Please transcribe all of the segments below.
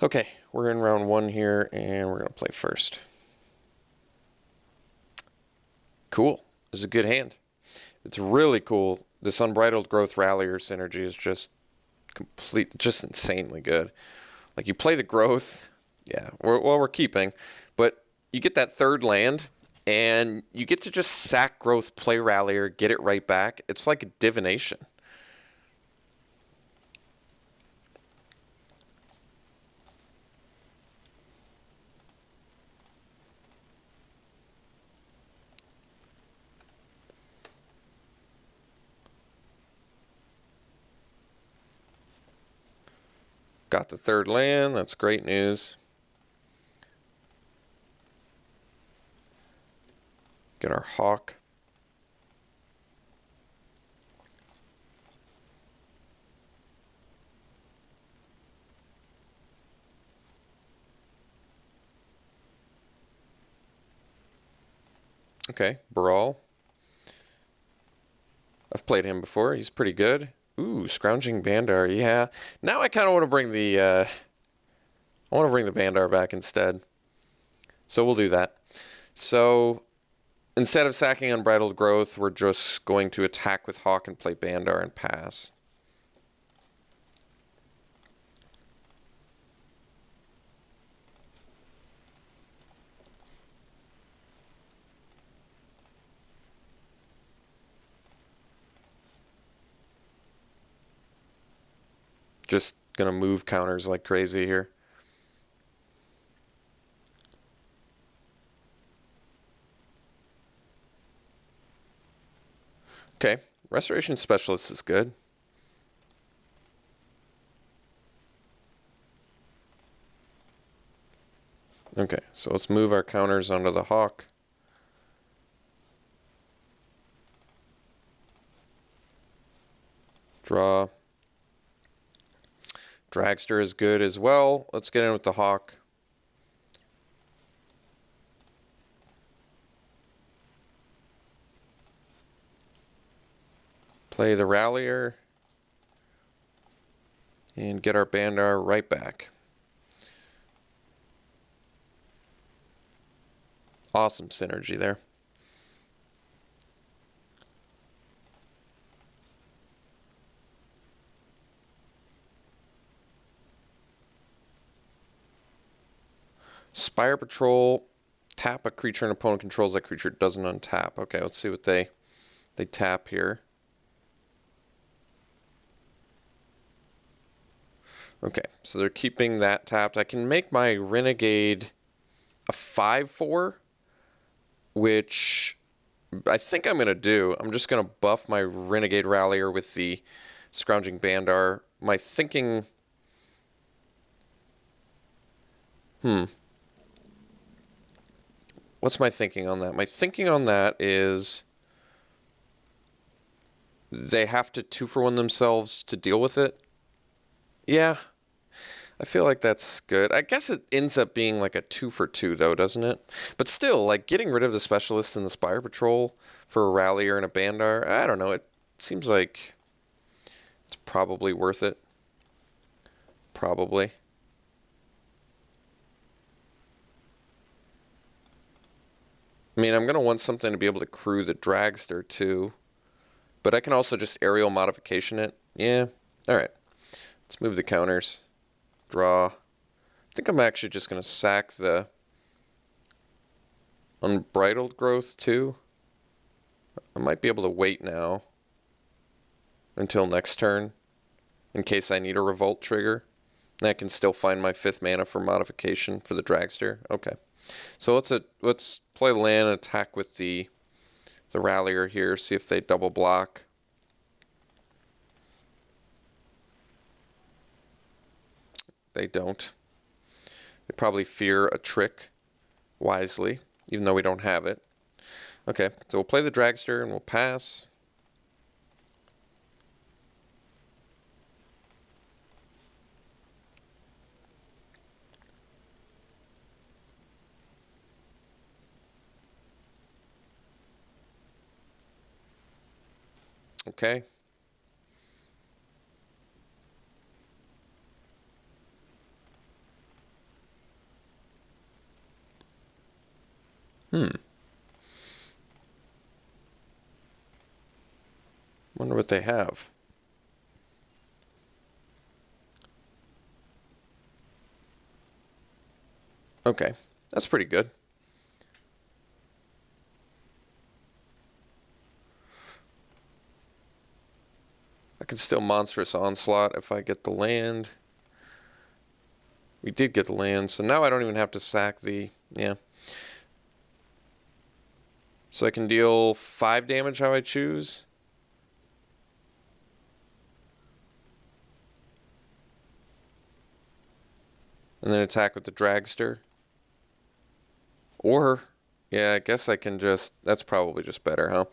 Okay, we're in round 1 here, and we're going to play first. Cool. This is a good hand. It's really cool. This Unbridled Growth Rallier synergy is just insanely good. Like, you play the Growth, yeah, we're keeping, but you get that third land, and you get to just sack Growth, play Rallier, get it right back. It's like a divination. Got the third land. That's great news. Get our Hawk. Okay, Brawl. I've played him before. He's pretty good. Ooh, Scrounging Bandar. Yeah. Now I kind of want to bring the Bandar back instead. So we'll do that. So instead of sacking Unbridled Growth, we're just going to attack with Hawk and play Bandar and pass. Just gonna move counters like crazy here. Okay, Restoration Specialist is good. Okay, so let's move our counters onto the Hawk. Draw. Dragster is good as well. Let's get in with the Hawk. Play the Rallier. And get our Bandar right back. Awesome synergy there. Spire Patrol. Tap a creature an opponent controls. That creature doesn't untap. Okay, let's see what they tap here. Okay, so they're keeping that tapped. I can make my Renegade a 5/4, which I think I'm going to do. I'm just going to buff my Renegade Rallier with the Scrounging Bandar. My thinking... What's my thinking on that? My thinking on that is they have to 2-for-1 themselves to deal with it. Yeah, I feel like that's good. I guess it ends up being like a 2-for-2 though, doesn't it? But still, like getting rid of the Specialist and the Spire Patrol for a Rallier and a Bandar, I don't know. It seems like it's probably worth it. Probably. I mean, I'm going to want something to be able to crew the Dragster too. But I can also just aerial modification it. Yeah. Alright. Let's move the counters. Draw. I think I'm actually just going to sack the Unbridled Growth too. I might be able to wait now until next turn in case I need a Revolt trigger. And I can still find my 5th mana for modification for the Dragster. Okay. So let's play land and attack with the Rallier here, see if they double block. They don't. They probably fear a trick wisely, even though we don't have it. Okay, so we'll play the Dragster and we'll pass. Okay. Wonder what they have. Okay, that's pretty good. I can still Monstrous Onslaught if I get the land. We did get the land, so now I don't even have to sack the... yeah. So I can deal 5 damage how I choose. And then attack with the Dragster. Or, yeah, I guess I can just... that's probably just better, huh?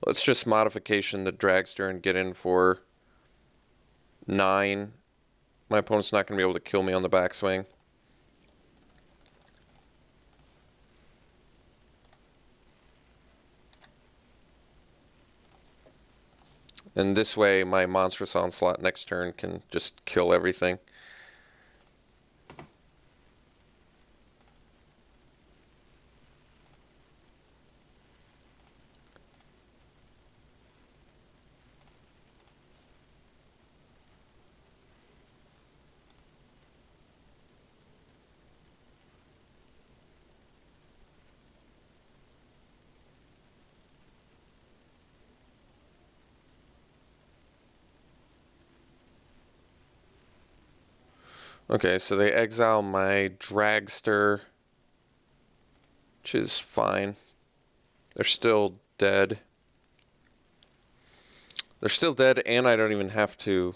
Let's just modification the Dragster and get in for 9. My opponent's not going to be able to kill me on the backswing. And this way, my Monstrous Onslaught next turn can just kill everything. Okay, so they exile my Dragster, which is fine. They're still dead. They're still dead, and I don't even have to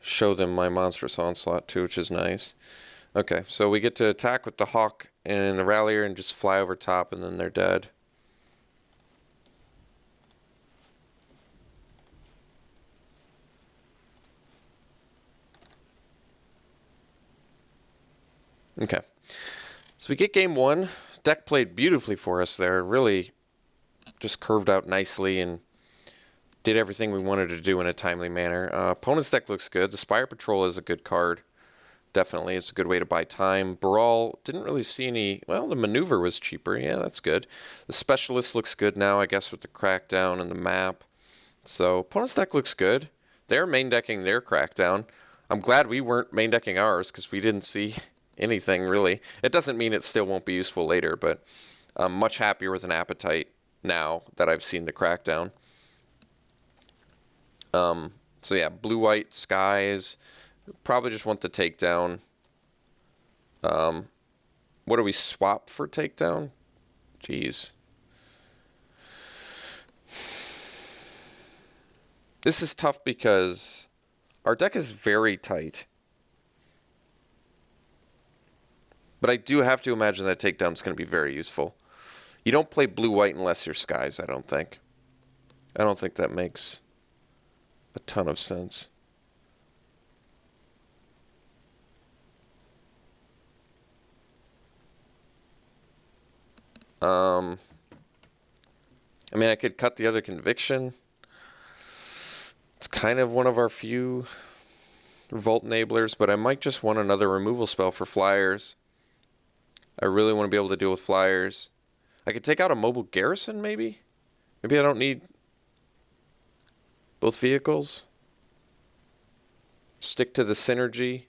show them my Monstrous Onslaught too, which is nice. Okay, so we get to attack with the Hawk and the Rallier and just fly over top, and then they're dead. Okay, so we get game 1. Deck played beautifully for us there. Really just curved out nicely and did everything we wanted to do in a timely manner. Opponent's deck looks good. The Spire Patrol is a good card. Definitely, it's a good way to buy time. Baral, didn't really see any... well, the Maneuver was cheaper. Yeah, that's good. The Specialist looks good now, I guess, with the Crackdown and the map. So, opponent's deck looks good. They're main decking their Crackdown. I'm glad we weren't main decking ours, because we didn't see anything, really. It doesn't mean it still won't be useful later, but I'm much happier with an Appetite now that I've seen the Crackdown. So yeah, blue-white skies. Probably just want the takedown. What do we swap for takedown? Jeez. This is tough because our deck is very tight. But I do have to imagine that takedown is going to be very useful. You don't play blue-white unless you're skies, I don't think. I don't think that makes a ton of sense. I mean, I could cut the other Conviction. It's kind of one of our few Revolt enablers, but I might just want another removal spell for flyers. I really want to be able to deal with flyers. I could take out a mobile garrison, maybe? Maybe I don't need both vehicles. Stick to the synergy.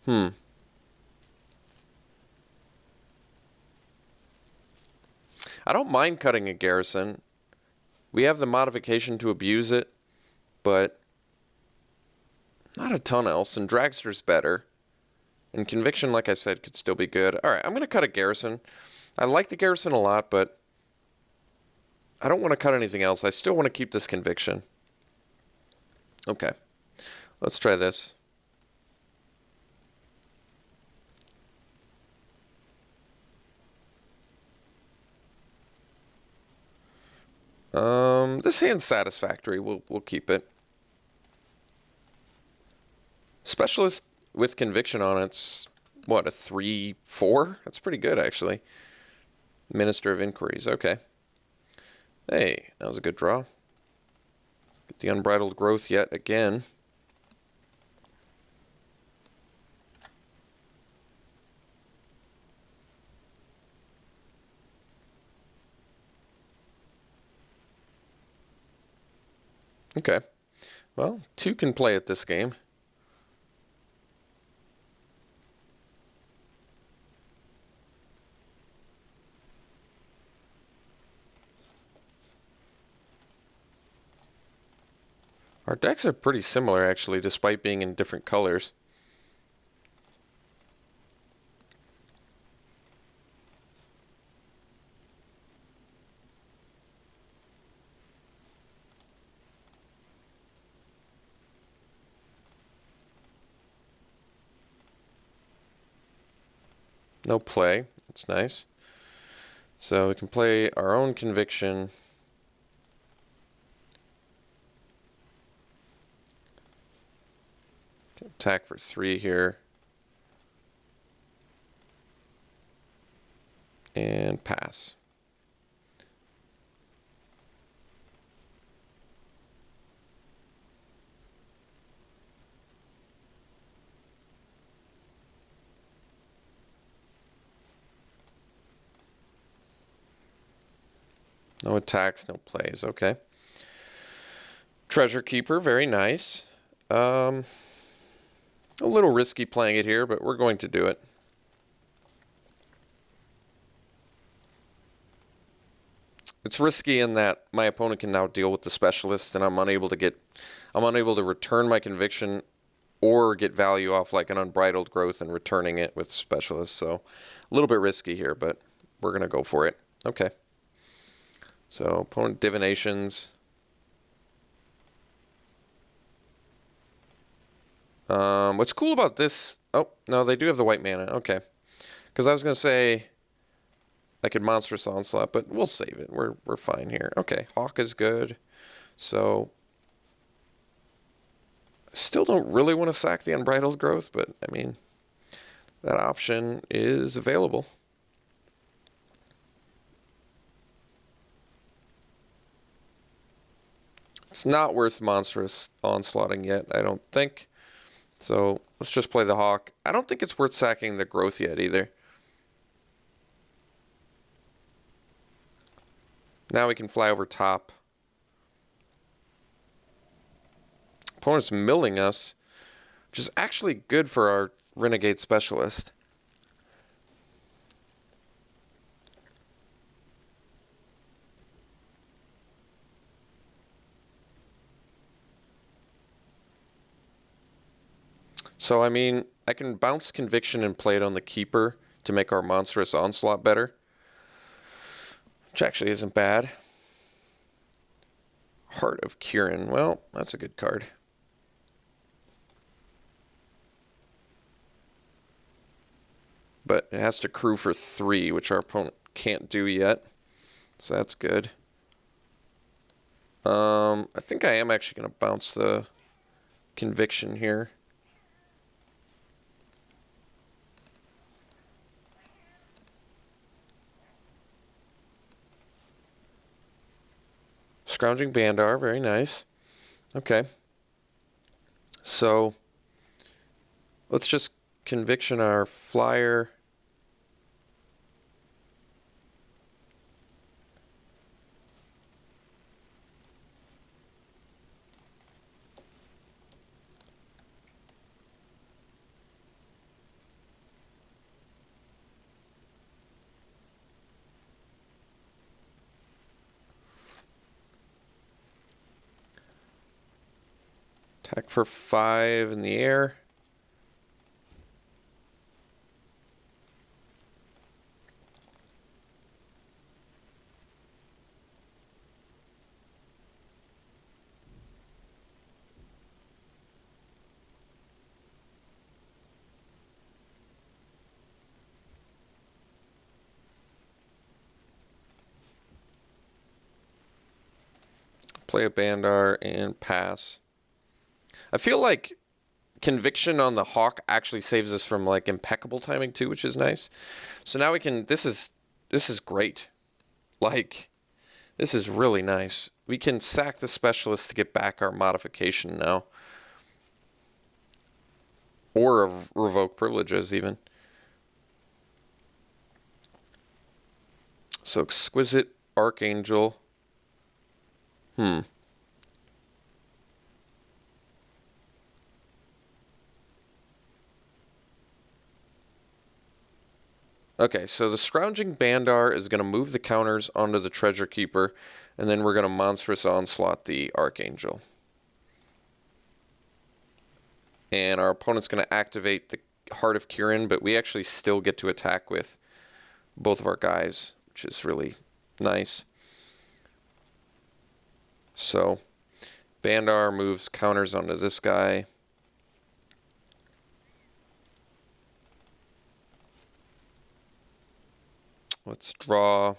I don't mind cutting a garrison. We have the modification to abuse it, but not a ton else, and Dragster's better. And Conviction, like I said, could still be good. Alright, I'm going to cut a garrison. I like the garrison a lot, but I don't want to cut anything else. I still want to keep this Conviction. Okay, let's try this. This hand's satisfactory. We'll keep it. Specialist with Conviction on it's what, a 3/4? That's pretty good, actually. Minister of Inquiries. Okay. Hey, that was a good draw. Get the Unbridled Growth yet again. Okay. Well, 2 can play at this game. Our decks are pretty similar, actually, despite being in different colors. No play. That's nice. So we can play our own Conviction. Attack for 3 here. And pass. No attacks, no plays. Okay. Treasure Keeper, very nice. A little risky playing it here, but we're going to do it. It's risky in that my opponent can now deal with the Specialist, and I'm unable to return my Conviction or get value off like an Unbridled Growth and returning it with Specialist. So a little bit risky here, but we're going to go for it. Okay. So opponent divinations. What's cool about this? Oh, no, they do have the white mana. Okay. Because I was going to say I could Monstrous Onslaught, but we'll save it. We're fine here. Okay, Hawk is good. So still don't really want to sack the Unbridled Growth, but I mean, that option is available. It's not worth Monstrous Onslaughting yet, I don't think. So let's just play the Hawk. I don't think it's worth sacking the Growth yet either. Now we can fly over top. Opponent's milling us, which is actually good for our Renegade Specialist. So, I mean, I can bounce Conviction and play it on the Keeper to make our Monstrous Onslaught better, which actually isn't bad. Heart of Kieran. Well, that's a good card. But it has to crew for 3, which our opponent can't do yet. So that's good. I think I am actually going to bounce the Conviction here. Scrounging Bandar, very nice. Okay. So let's just Conviction our flyer. Attack for 5 in the air. Play a Bandar and pass. I feel like Conviction on the Hawk actually saves us from like impeccable timing too, which is nice. So now we can, this is great. Like, this is really nice. We can sack the Specialist to get back our modification now. Or revoke privileges even. So Exquisite Archangel. Okay, so the Scrounging Bandar is going to move the counters onto the Treasure Keeper, and then we're going to Monstrous Onslaught the Archangel. And our opponent's going to activate the Heart of Kirin, but we actually still get to attack with both of our guys, which is really nice. So, Bandar moves counters onto this guy. Let's draw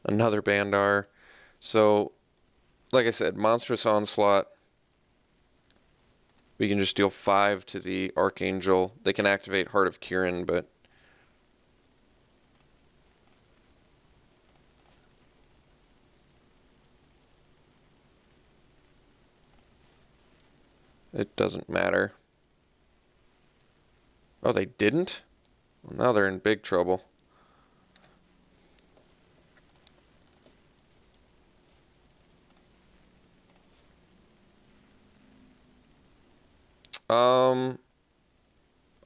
another Bandar. So, like I said, Monstrous Onslaught. We can just deal 5 to the Archangel. They can activate Heart of Kirin, but it doesn't matter. Oh, they didn't? Well, now they're in big trouble.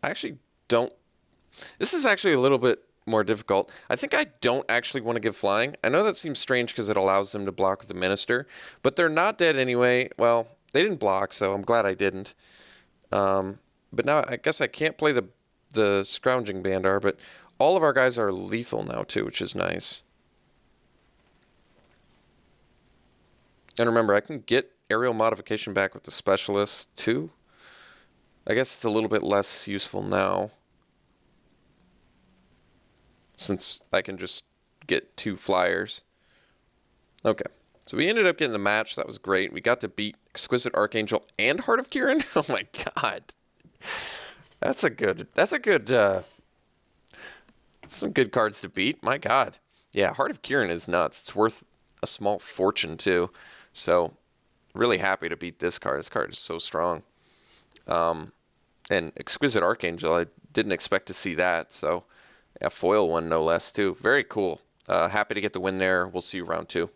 I actually don't. This is actually a little bit more difficult. I think I don't actually want to give flying. I know that seems strange because it allows them to block with the Minister, but they're not dead anyway. Well, they didn't block, so I'm glad I didn't. But now I guess I can't play the Scrounging Bandar, but all of our guys are lethal now too, which is nice. And remember, I can get aerial modification back with the Specialist too. I guess it's a little bit less useful now, since I can just get 2 flyers. Okay, so we ended up getting the match. That was great. We got to beat Exquisite Archangel and Heart of Kirin. Oh my god, that's a good. Some good cards to beat. My god, yeah, Heart of Kirin is nuts. It's worth a small fortune too. So really happy to beat this card. This card is so strong. And Exquisite Archangel, I didn't expect to see that. So, yeah, foil one no less, too. Very cool. Happy to get the win there. We'll see you round 2.